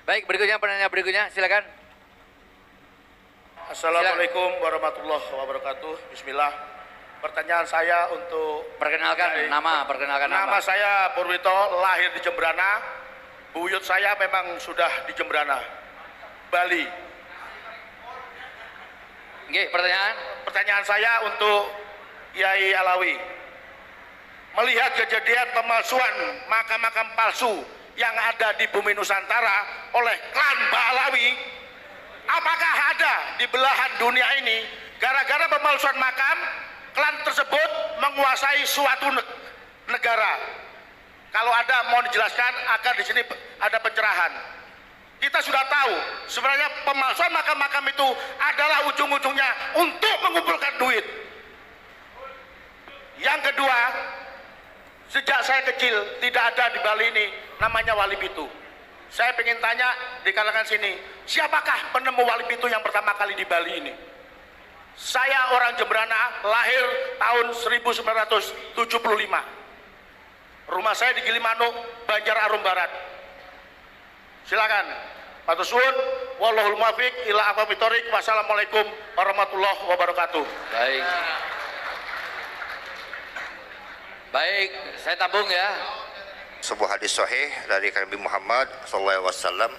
Baik, berikutnya penanya berikutnya, silakan. Assalamualaikum warahmatullahi wabarakatuh. Bismillah. Pertanyaan saya untuk Perkenalkan nama. Nama saya Purwito, lahir di Jembrana. Buyut saya memang sudah di Jembrana, Bali. Oke, pertanyaan. Pertanyaan saya untuk Yai Alawi. Melihat kejadian pemalsuan makam-makam palsu yang ada di bumi Nusantara oleh klan Balawi, apakah ada di belahan dunia ini gara-gara pemalsuan makam, klan tersebut menguasai suatu negara? Kalau ada, mohon dijelaskan agar di sini ada pencerahan. Kita sudah tahu sebenarnya pemalsuan makam-makam itu adalah ujung-ujungnya untuk mengumpulkan duit. Yang kedua, sejak saya kecil tidak ada di Bali ini namanya Wali Pitu. Saya ingin tanya di kalangan sini, siapakah penemu Wali Pitu yang pertama kali di Bali ini? Saya orang Jembrana, lahir tahun 1975. Rumah saya di Gilimanuk, Banjar Arum Barat. Silakan. Matur suwun, wallahul muwaffiq ila aqwamit thoriq. Wassalamualaikum warahmatullahi wabarakatuh. Baik. Baik, saya tabung ya. Sebuah hadis sahih dari Nabi Muhammad SAW,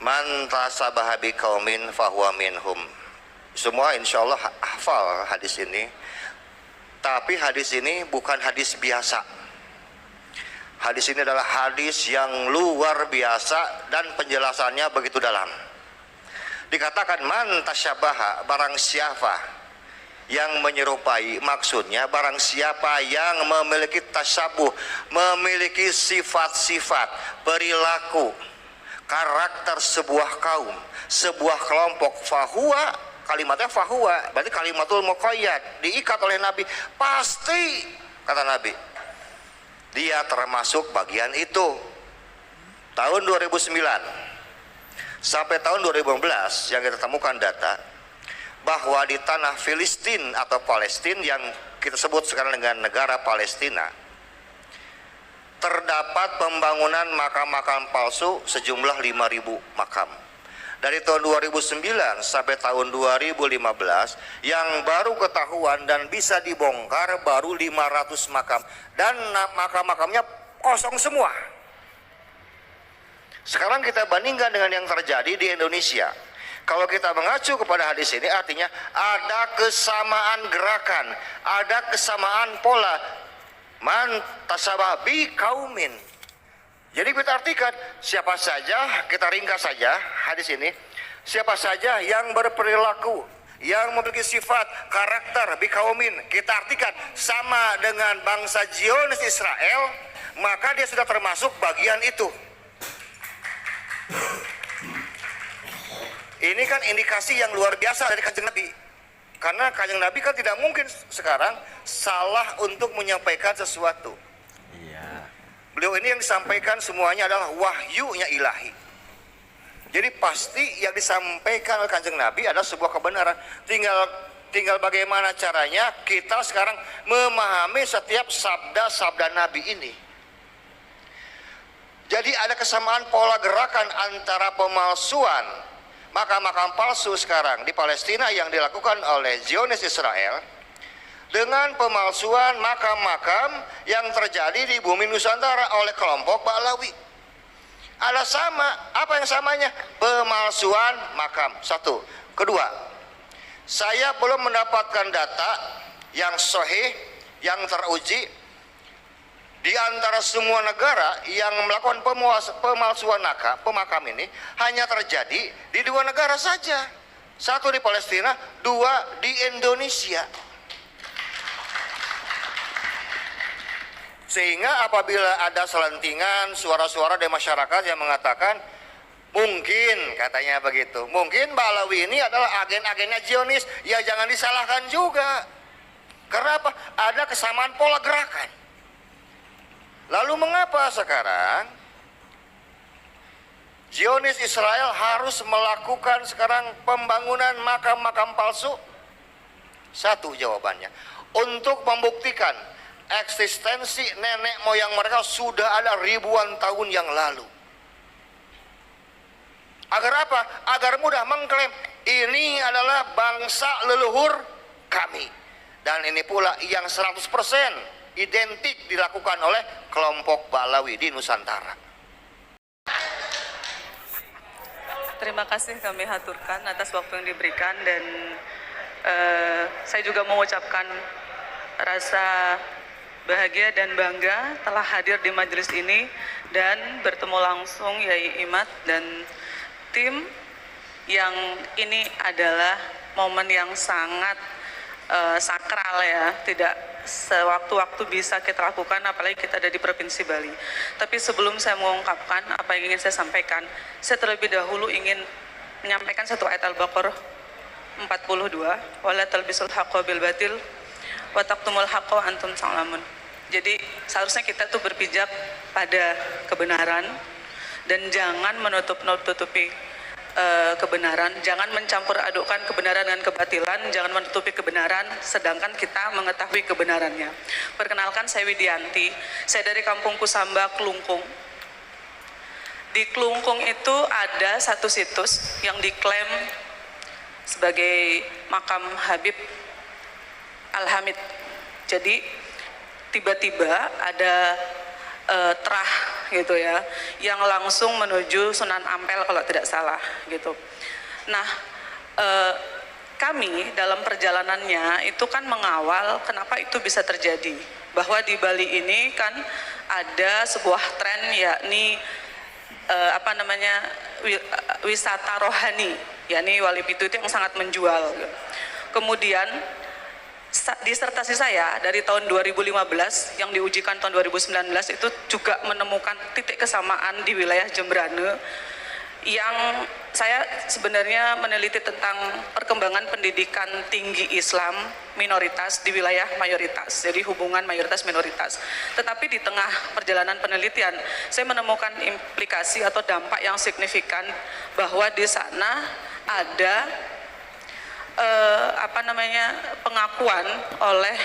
man tasabaha bi qaumin fahuwa minhum. Semua insya Allah hafal hadis ini, tapi hadis ini bukan hadis biasa. Hadis ini adalah hadis yang luar biasa dan penjelasannya begitu dalam. Dikatakan man tasyabaha, barang siapa yang menyerupai, maksudnya barang siapa yang memiliki tasyabuh, memiliki sifat-sifat, perilaku, karakter sebuah kaum, sebuah kelompok, fahuwa, kalimatnya fahuwa, berarti kalimatul muqayyad, diikat oleh Nabi, pasti kata Nabi dia termasuk bagian itu. Tahun 2009 sampai tahun 2015 yang kita temukan data bahwa di tanah Filistin atau Palestina yang kita sebut sekarang dengan negara Palestina terdapat pembangunan makam-makam palsu sejumlah 5.000 makam. Dari tahun 2009 sampai tahun 2015 yang baru ketahuan dan bisa dibongkar baru 500 makam, dan makam-makamnya kosong semua. Sekarang kita bandingkan dengan yang terjadi di Indonesia. Kalau kita mengacu kepada hadis ini, artinya ada kesamaan gerakan, ada kesamaan pola. Man tasabah bi kaumin. Jadi kita artikan, siapa saja, kita ringkas saja hadis ini, siapa saja yang berperilaku, yang memiliki sifat, karakter bi kaumin, kita artikan sama dengan bangsa Zionis Israel, maka dia sudah termasuk bagian itu. Ini kan indikasi yang luar biasa dari Kanjeng Nabi. Karena Kanjeng Nabi kan tidak mungkin sekarang salah untuk menyampaikan sesuatu. Iya. Beliau ini yang disampaikan semuanya adalah wahyunya ilahi. Jadi pasti yang disampaikan oleh Kanjeng Nabi adalah sebuah kebenaran. Tinggal bagaimana caranya kita sekarang memahami setiap sabda-sabda Nabi ini. Jadi ada kesamaan pola gerakan antara pemalsuan makam-makam palsu sekarang di Palestina yang dilakukan oleh Zionis Israel dengan pemalsuan makam-makam yang terjadi di bumi Nusantara oleh kelompok Balawi. Ada sama, apa yang samanya? Pemalsuan makam, satu. Kedua, saya belum mendapatkan data yang sahih, yang teruji di antara semua negara yang melakukan pemalsuan pemakam ini hanya terjadi di 2 negara saja. Satu di Palestina, 2 di Indonesia. Sehingga apabila ada selentingan suara-suara dari masyarakat yang mengatakan mungkin, katanya begitu, mungkin Balawi ini adalah agen-agennya Zionis, ya jangan disalahkan juga. Karena apa? Ada kesamaan pola gerakan. Lalu mengapa sekarang Zionis Israel harus melakukan sekarang pembangunan makam-makam palsu? Satu jawabannya, untuk membuktikan eksistensi nenek moyang mereka sudah ada ribuan tahun yang lalu. Agar apa? Agar mudah mengklaim ini adalah bangsa leluhur kami. Dan ini pula yang 100% identik dilakukan oleh kelompok Ba'alawi di Nusantara. Terima kasih kami haturkan atas waktu yang diberikan, dan saya juga mengucapkan rasa bahagia dan bangga telah hadir di majelis ini dan bertemu langsung Yai Imad dan tim, yang ini adalah momen yang sangat sakral ya, tidak sewaktu-waktu bisa kita lakukan, apalagi kita ada di Provinsi Bali. Tapi sebelum saya mengungkapkan apa yang ingin saya sampaikan, saya terlebih dahulu ingin menyampaikan satu ayat Al-Baqarah 42, wala talbisul haqqo bil batil wa taqtumul haqqo wa antum ta'lamun. Jadi seharusnya kita tuh berpijak pada kebenaran dan jangan menutup-nutupi kebenaran, jangan mencampur adukkan kebenaran dengan kebatilan, jangan menutupi kebenaran sedangkan kita mengetahui kebenarannya. Perkenalkan, saya Widianti, saya dari Kampung Kusamba, Klungkung. Di Klungkung itu ada satu situs yang diklaim sebagai makam Habib Al-Hamid. Jadi tiba-tiba ada terah gitu ya, yang langsung menuju Sunan Ampel kalau tidak salah gitu. Nah, kami dalam perjalanannya itu kan mengawal kenapa itu bisa terjadi, bahwa di Bali ini kan ada sebuah tren, yakni wisata rohani, yakni Wali Pitu itu yang sangat menjual. Kemudian disertasi saya dari tahun 2015 yang diujikan tahun 2019 itu juga menemukan titik kesamaan di wilayah Jembrane, yang saya sebenarnya meneliti tentang perkembangan pendidikan tinggi Islam minoritas di wilayah mayoritas, jadi hubungan mayoritas minoritas. Tetapi di tengah perjalanan penelitian saya menemukan implikasi atau dampak yang signifikan bahwa di sana ada pengakuan oleh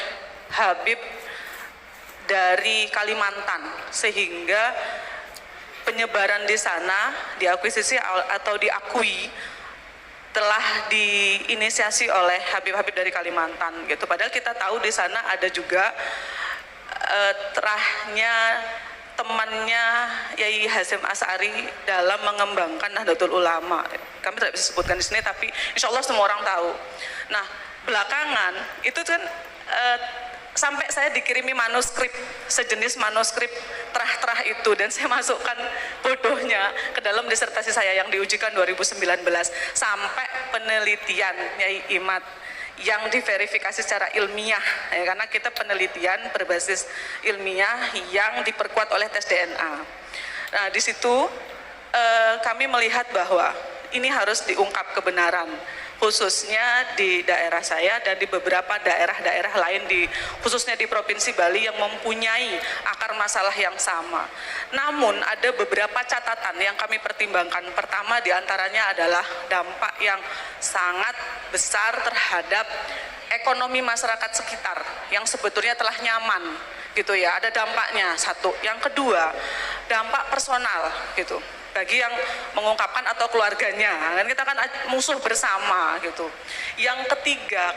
Habib dari Kalimantan, sehingga penyebaran di sana diakuisisi atau diakui telah diinisiasi oleh Habib-Habib dari Kalimantan gitu. Padahal kita tahu di sana ada juga terahnya temannya Yai Hasyim Asy'ari dalam mengembangkan Nahdlatul Ulama. Kami tidak bisa sebutkan di sini, tapi insya Allah semua orang tahu. Nah, belakangan itu kan sampai saya dikirimi manuskrip, sejenis manuskrip terah-terah itu, dan saya masukkan bodohnya ke dalam disertasi saya yang diujikan 2019, sampai penelitian Yai Imad yang diverifikasi secara ilmiah ya, karena kita penelitian berbasis ilmiah yang diperkuat oleh tes DNA. Nah, di situ kami melihat bahwa ini harus diungkap kebenaran, khususnya di daerah saya dan di beberapa daerah-daerah lain, khususnya di Provinsi Bali yang mempunyai akar masalah yang sama. Namun ada beberapa catatan yang kami pertimbangkan. Pertama diantaranya adalah dampak yang sangat besar terhadap ekonomi masyarakat sekitar yang sebetulnya telah nyaman gitu ya, ada dampaknya satu. Yang kedua, dampak personal gitu, bagi yang mengungkapkan atau keluarganya, kan kita kan musuh bersama gitu. Yang ketiga,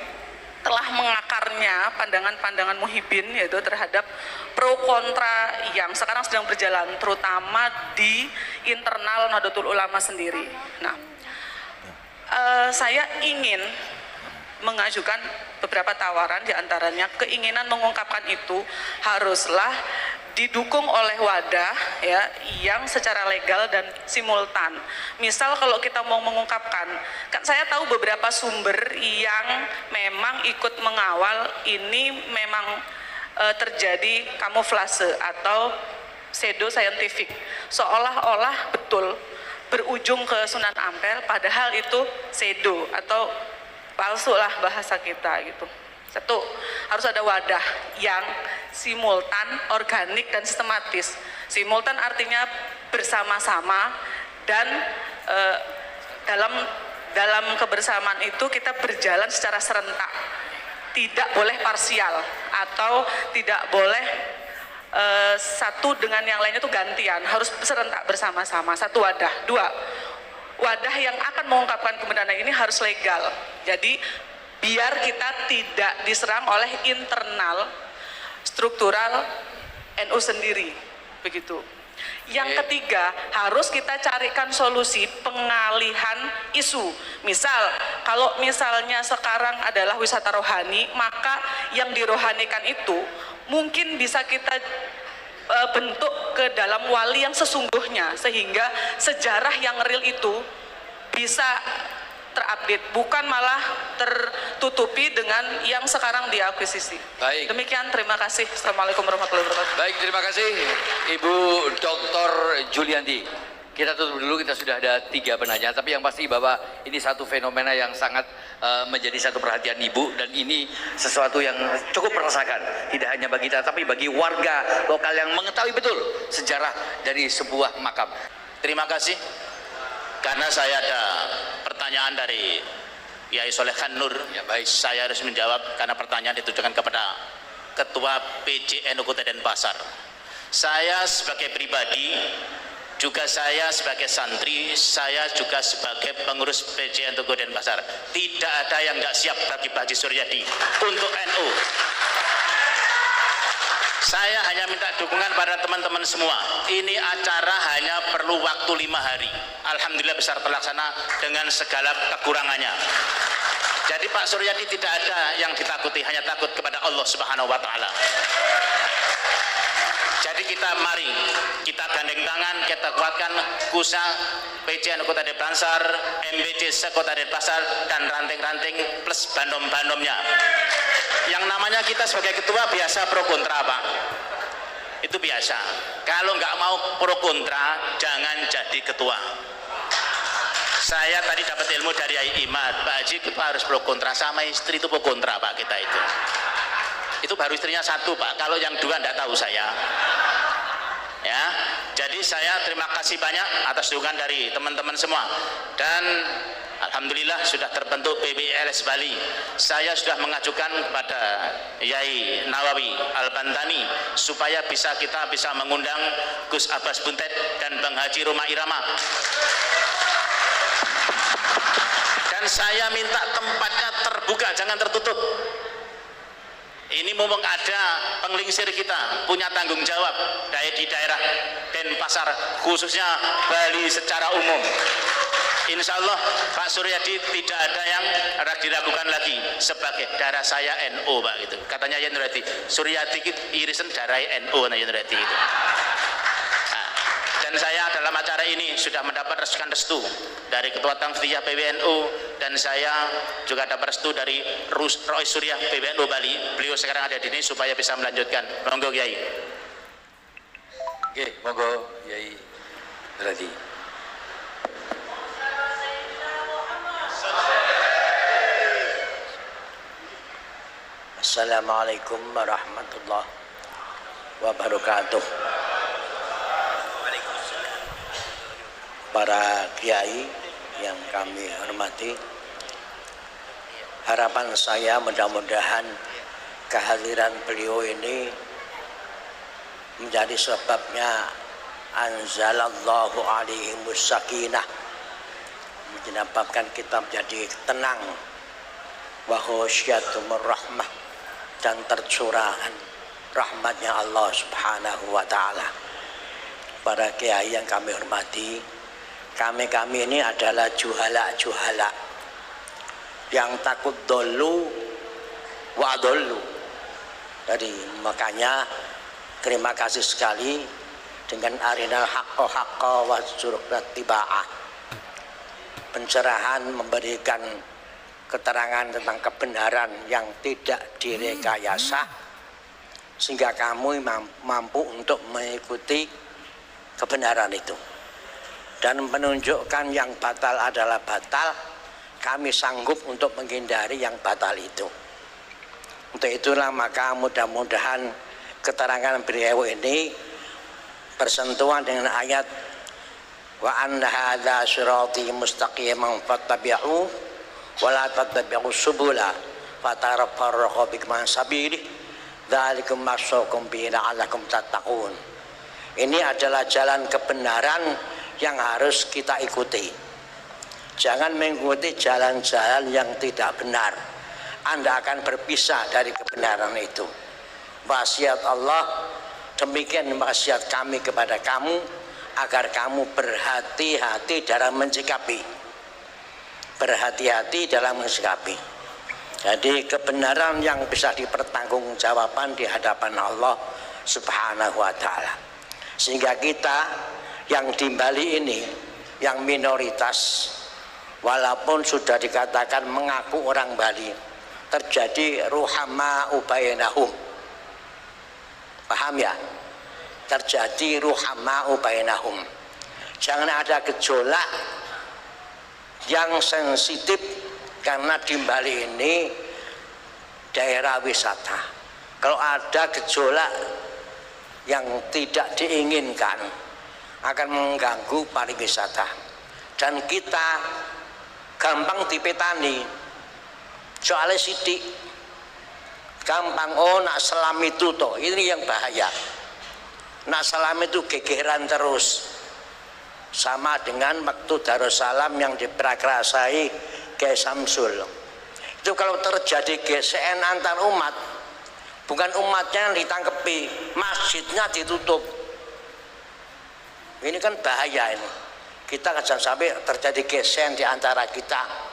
telah mengakarnya pandangan-pandangan muhibin yaitu terhadap pro kontra yang sekarang sedang berjalan, terutama di internal Nahdlatul Ulama sendiri. Nah, saya ingin mengajukan beberapa tawaran, diantaranya keinginan mengungkapkan itu haruslah didukung oleh wadah ya yang secara legal dan simultan. Misal kalau kita mau mengungkapkan, kan saya tahu beberapa sumber yang memang ikut mengawal ini memang terjadi kamuflase atau pseudo scientific, seolah-olah betul berujung ke Sunan Ampel, padahal itu pseudo atau palsu lah bahasa kita gitu. Satu, harus ada wadah yang simultan, organik, dan sistematis. Simultan artinya bersama-sama, dan dalam kebersamaan itu kita berjalan secara serentak, tidak boleh parsial atau tidak boleh satu dengan yang lainnya itu gantian, harus serentak bersama-sama. Satu wadah. Dua, wadah yang akan mengungkapkan kebenaran ini harus legal. Jadi biar kita tidak diserang oleh internal struktural NU sendiri, begitu. Yang ketiga, harus kita carikan solusi pengalihan isu. Misal, kalau misalnya sekarang adalah wisata rohani, maka yang dirohanikan itu mungkin bisa kita bentuk ke dalam wali yang sesungguhnya, sehingga sejarah yang real itu bisa terupdate, bukan malah tertutupi dengan yang sekarang diakuisisi. Baik. Demikian, terima kasih. Assalamualaikum warahmatullahi wabarakatuh. Baik, terima kasih Ibu Dr. Julianti. Kita tutup dulu, kita sudah ada 3 penanya, tapi yang pasti bahwa ini satu fenomena yang sangat menjadi satu perhatian Ibu, dan ini sesuatu yang cukup meresahkan, tidak hanya bagi kita, tapi bagi warga lokal yang mengetahui betul sejarah dari sebuah makam. Terima kasih. Karena saya ada pertanyaan dari Yai Solehkan Nur, Ya, baik. saya harus menjawab karena pertanyaan ditujukan kepada Ketua PJNU Kota Denpasar. Saya sebagai pribadi, juga saya sebagai santri, saya juga sebagai pengurus PJNU Kota Denpasar, tidak ada yang nggak siap bagi Pak Haji Suryadi untuk NU. Saya hanya minta dukungan pada teman-teman semua. Ini acara hanya perlu waktu 5 hari. Alhamdulillah besar terlaksana dengan segala kekurangannya. Jadi Pak Suryadi tidak ada yang ditakuti, hanya takut kepada Allah Subhanahu wa Ta'ala. Jadi mari kita gandeng tangan, kita kuatkan KUSA, PJNU Kota Denpasar, MBC Kota Denpasar, dan ranting-ranting plus bandom-bandomnya. Yang namanya kita sebagai ketua biasa pro kontra, Pak. Itu biasa. Kalau nggak mau pro kontra, jangan jadi ketua. Saya tadi dapat ilmu dari Yai Imad, Pak Haji kita harus pro kontra, sama istri itu pro kontra, Pak, kita itu. Itu baru istrinya 1, Pak. Kalau yang 2 nggak tahu saya. Ya, jadi saya terima kasih banyak atas dukungan dari teman-teman semua, dan alhamdulillah sudah terbentuk PBLS Bali. Saya sudah mengajukan kepada Yai Nawawi Al-Bantani supaya kita bisa mengundang Gus Abbas Buntet dan Bang Haji Roma Irama. Dan saya minta tempatnya terbuka, jangan tertutup. Ini mumpung ada penglingsir kita punya tanggung jawab di daerah Denpasar, khususnya Bali secara umum. Insya Allah Pak Suryadi tidak ada yang diragukan lagi sebagai darah saya NU, Pak, gitu. Katanya Yen Nurati, Suryadi irisan darah NU, Yen Nurati itu. Dan saya dalam acara ini sudah mendapat restu dari Ketua Tamfiyah PBNU, dan saya juga dapat restu dari Roy Surya PBNU Bali. Beliau sekarang ada di sini supaya bisa melanjutkan. Monggo Kiai. Oke, monggo Yai Nurati. Assalamualaikum warahmatullahi wabarakatuh. Para kiai yang kami hormati, harapan saya mudah-mudahan kehadiran beliau ini menjadi sebabnya anzalallahu alaihimus sakinah, menyebabkan kita menjadi tenang, wa khasyatumur rahmah, dan tercurahkan rahmatnya Allah Subhanahu wa Ta'ala. Para kiai yang kami hormati, kami ini adalah juhala yang takut dolu wa dolu. Jadi makanya terima kasih sekali dengan arinal haqqa wa surat tiba'ah, pencerahan, memberikan keterangan tentang kebenaran yang tidak direkayasa, sehingga kamu mampu untuk mengikuti kebenaran itu dan menunjukkan yang batal adalah batal. Kami sanggup untuk menghindari yang batal itu. Untuk itulah maka mudah-mudahan keterangan beliau ini bersentuhan dengan ayat wa anna hadza sirati mustaqiman fattabi'u wa la tattabi'us subula fatarafarraqu bikum an sabilihi dzalikum masyakum bihi la'allakum tattaqun. Ini adalah jalan kebenaran yang harus kita ikuti. Jangan mengikuti jalan-jalan yang tidak benar. Anda akan berpisah dari kebenaran itu. Wasiat Allah, demikian wasiat kami kepada kamu, agar kamu berhati-hati dalam mensikapi. Berhati-hati dalam mensikapi. Jadi kebenaran yang bisa dipertanggungjawabkan di hadapan Allah Subhanahu wa ta'ala. Sehingga kita yang di Bali ini, yang minoritas, walaupun sudah dikatakan mengaku orang Bali, terjadi ruhama ubainahum. Paham ya? Terjadi ruhama ubainahum. Jangan ada gejolak yang sensitif, karena di Bali ini daerah wisata. Kalau ada gejolak yang tidak diinginkan akan mengganggu pariwisata, dan kita gampang dipetani. Soalnya sidik gampang, oh nak selam itu toh, ini yang bahaya. Nak selam itu gegeran terus, sama dengan waktu Darussalam yang diprakrasai Kiai Samsul. Itu kalau terjadi GSN antar umat, bukan umatnya yang ditangkepi, masjidnya ditutup. Ini kan bahaya ini. Kita jangan sampai terjadi GSN di antara kita.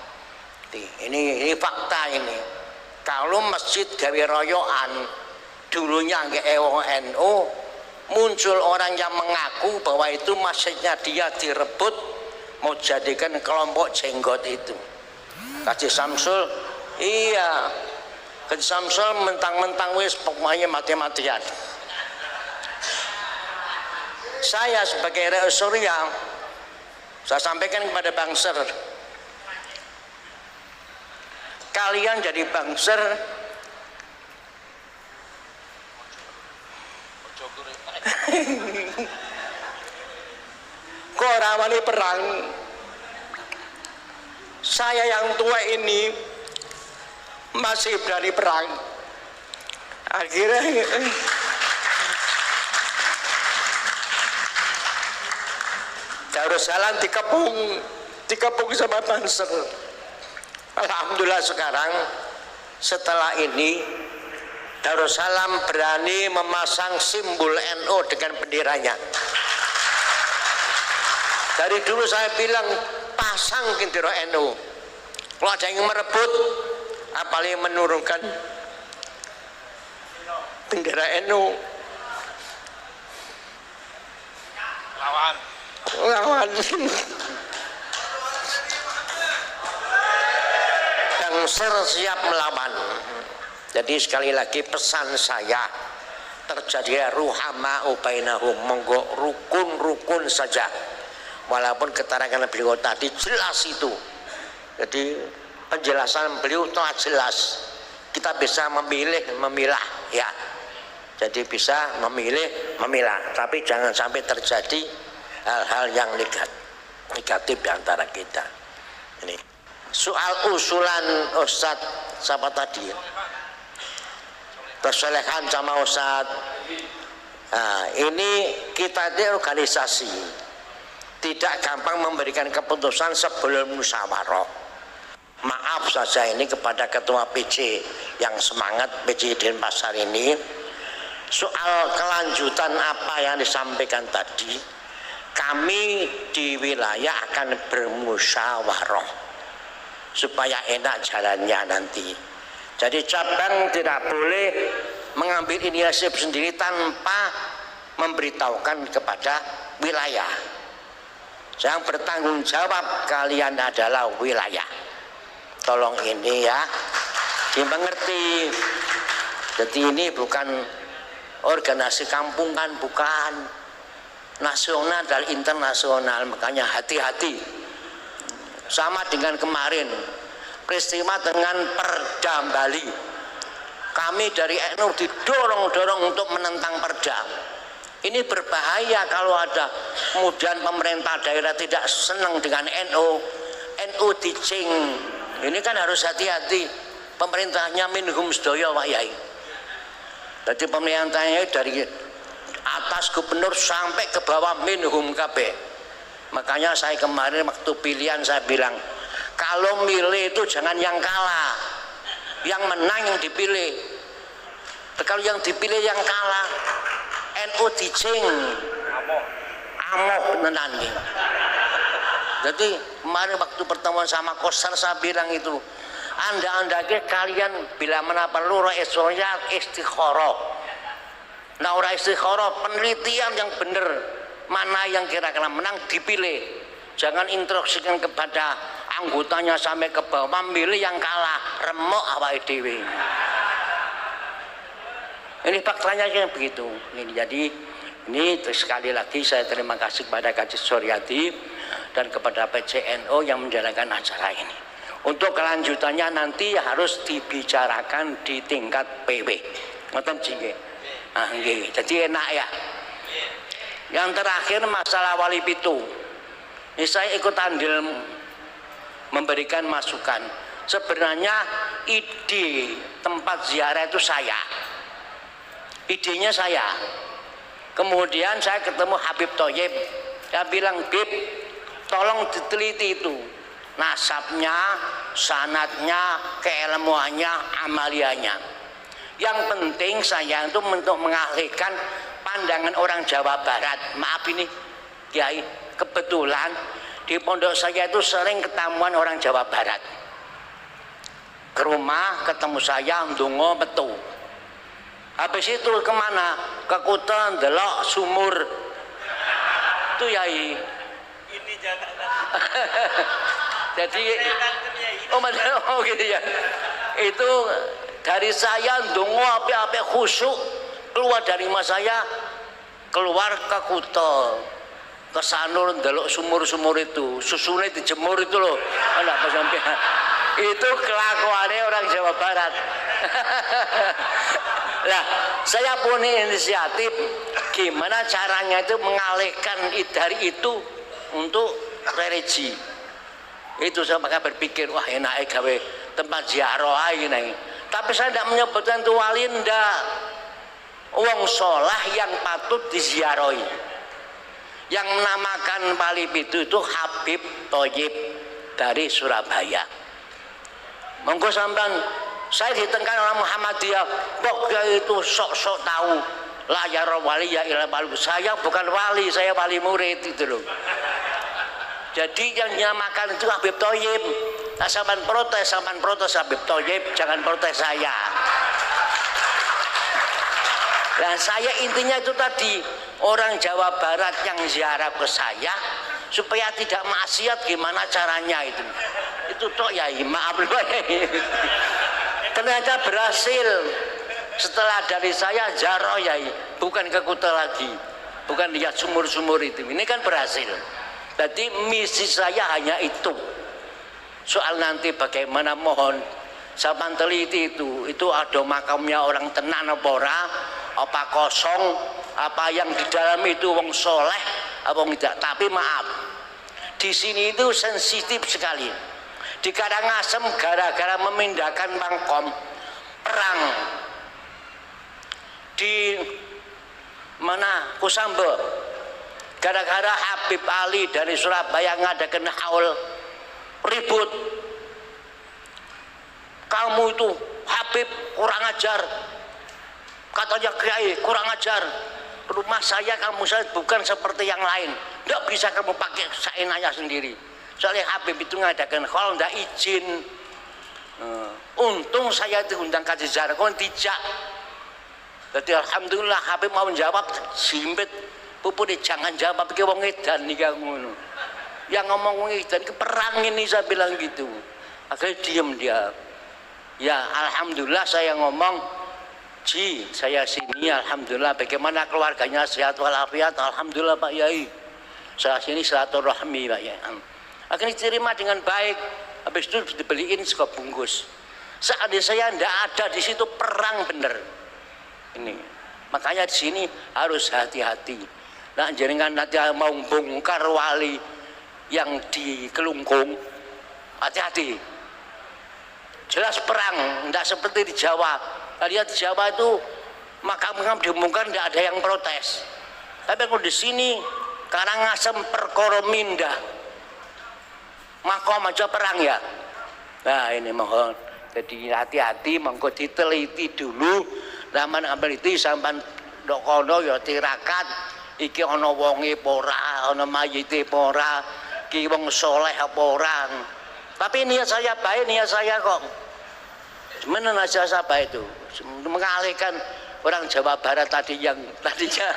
Ini fakta ini. Kalau masjid gawe royoan, dulunya ke NU, muncul orang yang mengaku bahwa itu masjidnya dia direbut, mau jadikan kelompok jenggot itu. Kaji Samsul, iya, Kaji Samsul mentang-mentang wis pokoknya mati-matian. Saya sebagai Rakyat Surya, saya sampaikan kepada Bangser, kalian jadi Bangser kok rawani perang. Saya yang tua ini masih berani perang. Akhirnya Darussalam dikepung sama Banser. Alhamdulillah sekarang setelah ini Darussalam berani memasang simbol NU dengan benderanya. Dari dulu saya bilang pasang bendera NU. Kalau ada yang merebut, apalagi menurunkan bendera NU, lawan. Bangser siap melawan. Jadi sekali lagi pesan saya, terjadi ruhama ubainahum, monggo rukun-rukun saja. Walaupun keterangan beliau tadi jelas itu. Jadi penjelasan beliau telah jelas. Kita bisa memilah ya. Jadi bisa memilah. Tapi jangan sampai terjadi hal-hal yang negatif di antara kita. Ini soal usulan Ustadz siapa tadi? Tersolehan sama Ustadz. Nah, ini kita di organisasi tidak gampang memberikan keputusan sebelum musyawarah. Maaf saja ini kepada ketua PJ yang semangat, PJ Denpasar ini, soal kelanjutan apa yang disampaikan tadi, kami di wilayah akan bermusyawarah supaya enak jalannya nanti. Jadi cabang tidak boleh mengambil inisiatif sendiri tanpa memberitahukan kepada wilayah. Yang bertanggung jawab kalian adalah wilayah. Tolong ini ya dimengerti. Jadi ini bukan organisasi kampungan, bukan, nasional dan internasional. Makanya hati-hati. Sama dengan kemarin peristiwa dengan Perda Bali, kami dari NU didorong-dorong untuk menentang Perda. Ini berbahaya kalau ada kemudian pemerintah daerah tidak senang dengan NU dicing. Ini kan harus hati-hati. Pemerintahnya minhum sedaya Pak Yai. Jadi pemerintahnya dari atas gubernur sampai ke bawah minhum KB. Makanya saya kemarin waktu pilihan saya bilang, kalau milih itu jangan yang kalah, yang menang yang dipilih. Kalau yang dipilih yang kalah, NU dicing, amok tenan nih. Jadi kemarin waktu pertemuan sama Koster saya bilang itu, anda kalian bila mana perlu rakyat istikharah. Nah orang istikharah penelitian yang benar, mana yang kira-kira menang dipilih. Jangan instruksikan kepada anggotanya sampai ke bawah, milih yang kalah, remuk awake dhewe. Ini faktanya kayak begitu. Ini jadi ini sekali lagi saya terima kasih kepada Kaji Suryadi dan kepada PCNO yang menjalankan acara ini. Untuk kelanjutannya nanti harus dibicarakan di tingkat PW. Ngoten nggih. Ah nggih. Jadi enak ya. Yang terakhir masalah Wali Pitu. Ini saya ikut andil memberikan masukan. Sebenarnya ide tempat ziarah itu saya. Idenya saya. Kemudian saya ketemu Habib Thoyib. Saya bilang, Bib, tolong diteliti itu. Nasabnya, sanadnya, keilmuannya, amaliannya. Yang penting saya itu untuk mengalihkan pandangan orang Jawa Barat. Maaf ini, Kiai, kebetulan di pondok saya itu sering ketemuan orang Jawa Barat. Ke rumah ketemu saya, ndonga metu. Habis itu kemana? Ke Kuta ndelok sumur. Itu Yai. Ini jangan. Jadi oh gitu ya. Itu dari saya ndonga ape-ape khusyuk keluar dari rumah saya, keluar ke Kuta. Ke Sanur ndelok sumur-sumur itu, susunya dijemur itu loh. Anak Pak sampean. Itu kelakuannya orang Jawa Barat. Nah, saya punya inisiatif gimana caranya itu mengalihkan dari itu untuk religi. Itu saya maka berpikir, wah enak gawe tempat ziarah ini. Tapi saya tidak menyebutkan itu wali, ndak. Wong sholah yang patut diziarahi. Yang menamakan Wali Pitu itu Habib Thoyib dari Surabaya. Monggo sampean, saya ditengkan orang Muhammadiyah, kok itu sok-sok tahu la ya wali ya ila wali. Saya bukan wali, saya wali murid itu loh. Jadi yang nyamakan itu Habib Thoyib. Nah, sampean protes Habib Thoyib, jangan protes saya. Dan saya intinya itu tadi, orang Jawa Barat yang ziarah ke saya supaya tidak maksiat, gimana caranya itu. Itu tok ya, maaf loh. Ternyata berhasil. Setelah dari saya ziarah ya, bukan ke Kuta lagi, bukan lihat sumur-sumur itu. Ini kan berhasil. Jadi misi saya hanya itu. Soal nanti bagaimana, mohon sampean teliti itu ada makamnya orang tenan apa ora, apa kosong, apa yang di dalam itu wong soleh apa tidak. Tapi maaf, di sini itu sensitif sekali. Di Karangasem gara-gara memindahkan Pangkom perang di mana Kusambe, gara-gara Habib Ali dari Surabaya ngadakan haul ribut. Kamu itu Habib kurang ajar, katanya Kiai kurang ajar. Rumah saya bukan seperti yang lain, tidak bisa kamu pakai seenaknya sendiri. Soalnya Habib itu ngadakan haul tidak izin. Untung saya diundang Kaji Jargon tidak. Jadi alhamdulillah Habib mau menjawab, simbet pupune jangan jawab ke wong edan nih ngono. Yang ngomong wong edan ke perang ini, saya bilang gitu. Akhirnya diem dia. Ya alhamdulillah saya ngomong, Ji saya sini alhamdulillah, bagaimana keluarganya sehat walafiat, alhamdulillah Pak Yai. Saya sini silaturahmi Pak Yai. Akhirnya diterima dengan baik. Habis itu dibeliin sekop bungkus. Seandainya saya tidak ada di situ, perang bener. Ini makanya di sini harus hati-hati. Nah jenengan nanti mau bongkar wali yang di Kelungkung, hati-hati. Jelas perang, tidak seperti di Jawa. Lihat di Jawa itu makam-makam dibongkar tidak ada yang protes. Tapi kalau di sini Karangasem perkara mindah. Makom aja perang ya. Nah ini mohon. Jadi hati-hati monggo diteliti dulu. Zaman ambiliti sampan ndok kono ya tirakat. Iki ana wonge apa ora, ana mayite apa ora, iki wong saleh apa ora. Tapi niat saya baik, niat saya kok sebenarnya saya baik itu mengalihkan orang Jawa Barat tadi yang tadinya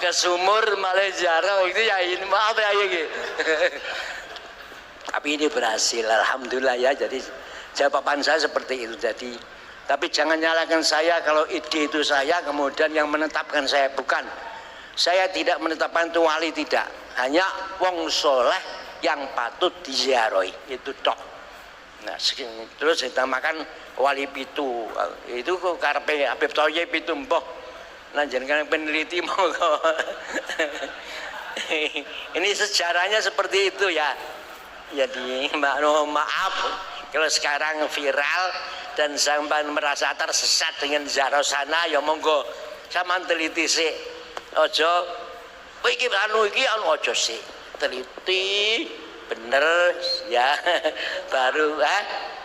ke sumur Malaysia itu ya ini maaf ya ini. Tapi ini berhasil alhamdulillah ya. Jadi jawaban saya seperti itu. Jadi tapi jangan nyalakan saya kalau ide itu saya kemudian yang menetapkan saya bukan. Saya tidak menetapkan itu wali tidak. Hanya wong soleh yang patut diziarahi itu tok. Nah, terus ditamakan wali pitu. Itu kok karepe Habib Thayyib pitu mbah. Nah, jenengan peneliti monggo. Ini sejarahnya seperti itu ya. Jadi maaf kalau sekarang viral dan sampai merasa tersesat dengan ziarah sana ya monggo sampean teliti sik. Aja iki anu aja sik. Teliti bener ya baru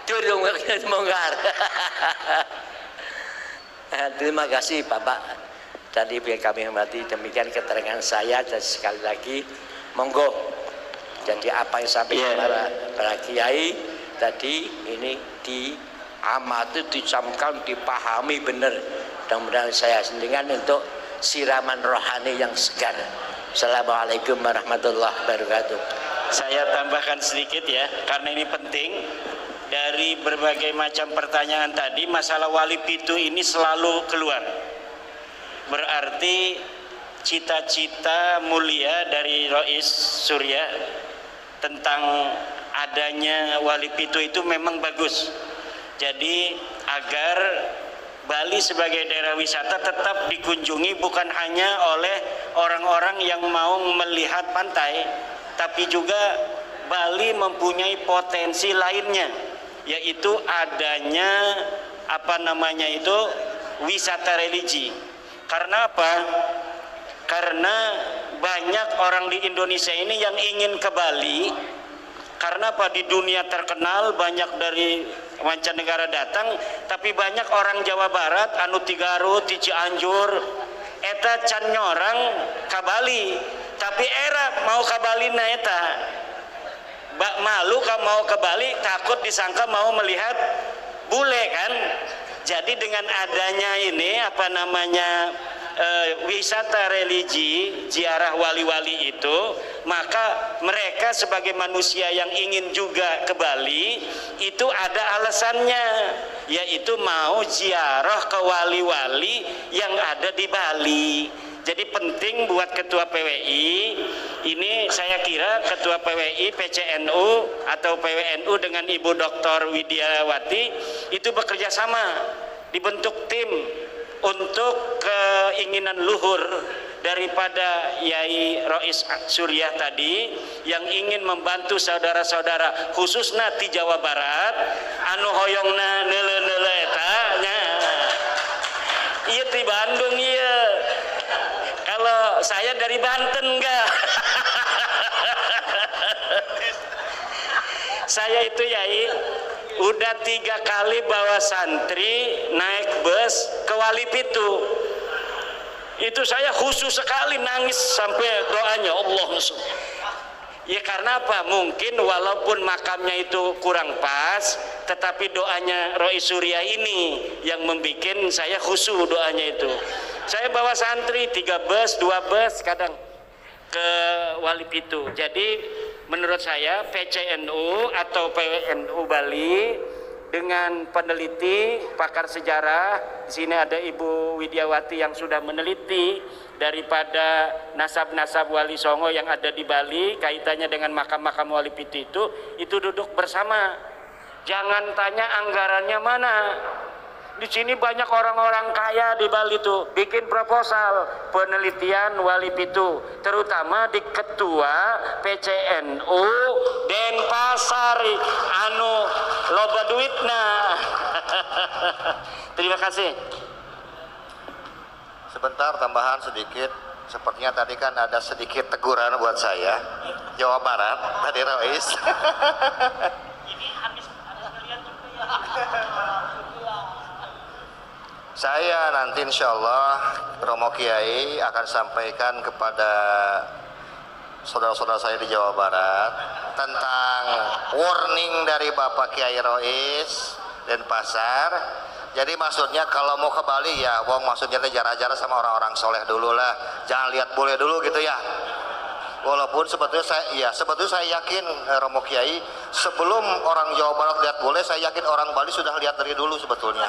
durung monggar. Terima kasih Bapak. Jadi biar kami hormati demikian keterangan saya dan sekali lagi monggo. Jadi apa yang sampai para kiai tadi ini diamati, dicamkan, dipahami benar. Mudah-mudahan saya sendirian untuk siraman rohani yang segar. Assalamualaikum warahmatullahi wabarakatuh. Saya tambahkan sedikit ya, karena ini penting. Dari berbagai macam pertanyaan tadi, masalah wali pitu ini selalu keluar. Berarti cita-cita mulia dari Rois Surya tentang adanya wali pitu itu memang bagus. Jadi agar Bali sebagai daerah wisata tetap dikunjungi bukan hanya oleh orang-orang yang mau melihat pantai, tapi juga Bali mempunyai potensi lainnya, yaitu adanya wisata religi. Karena apa? Karena banyak orang di Indonesia ini yang ingin ke Bali. Karena apa? Di dunia terkenal, banyak dari mancanegara datang, tapi banyak orang Jawa Barat anu ti Garut, ti Cianjur eta can nyorang ka Bali, tapi era mau ka Bali na eta malu ka mau ke Bali, takut disangka mau melihat bule kan. Jadi dengan adanya ini wisata religi, ziarah wali-wali itu, maka mereka sebagai manusia yang ingin juga ke Bali itu ada alasannya, yaitu mau ziarah ke wali-wali yang ada di Bali. Jadi penting buat Ketua PWI, ini saya kira Ketua PWI, PCNU atau PWNU dengan Ibu Dr. Widiawati itu bekerja sama, dibentuk tim untuk keinginan luhur daripada Yai Rois Surya tadi yang ingin membantu saudara-saudara khususnya di Jawa Barat anu hoyongna neule-neule eta nya. Ieu di Bandung ieu. Kalau saya dari Banten enggak. Saya itu Yai udah 3 kali bawa santri naik bus ke Wali Pitu. Itu saya khusus sekali nangis sampai doanya Allah. Ya karena apa? Mungkin walaupun makamnya itu kurang pas, tetapi doanya Rois Surya ini yang membuat saya khusyuk doanya itu. Saya bawa santri 3 bus, 2 bus kadang ke Wali Pitu. Jadi menurut saya PCNU atau PWNU Bali dengan peneliti pakar sejarah, di sini ada Ibu Widiawati yang sudah meneliti daripada nasab-nasab Wali Songo yang ada di Bali kaitannya dengan makam-makam Wali Pitu itu duduk bersama. Jangan tanya anggarannya mana. Di sini banyak orang-orang kaya di Bali tuh bikin proposal penelitian Wali Pitu, terutama di Ketua PCNU Denpasar anu loba duitna. Terima kasih. Sebentar tambahan sedikit. sepertinya tadi kan ada sedikit teguran buat saya. Jawa Barat tadi Rois. Saya nanti insya Allah Romo Kiai akan sampaikan kepada saudara-saudara saya di Jawa Barat tentang warning dari Bapak Kiai Rois dan Pasar. Jadi maksudnya kalau mau ke Bali ya, wong maksudnya jarak-jarak sama orang-orang soleh dulu lah, jangan lihat bule dulu gitu ya. Walaupun sebetulnya saya yakin Romo Kiai, sebelum orang Jawa Barat lihat bule, saya yakin orang Bali sudah lihat dari dulu sebetulnya.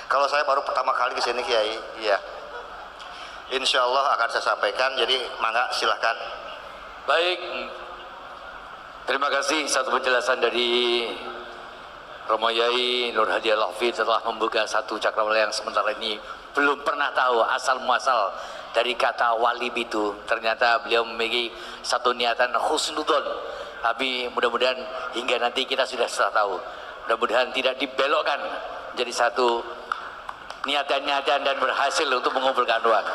Kalau saya baru pertama kali ke sini Kiai, iya. Insya Allah akan saya sampaikan. Jadi mangga silahkan. Baik, terima kasih satu penjelasan dari Romo Yai Nur Hadi Al-Hafidz setelah membuka satu cakrawala yang sementara ini belum pernah tahu asal muasal dari kata wali itu. Ternyata beliau memiliki satu niatan husnudzon. Tapi mudah-mudahan hingga nanti kita sudah tahu. Mudah-mudahan tidak dibelokkan jadi satu niatan-niatan dan berhasil untuk mengumpulkan uang.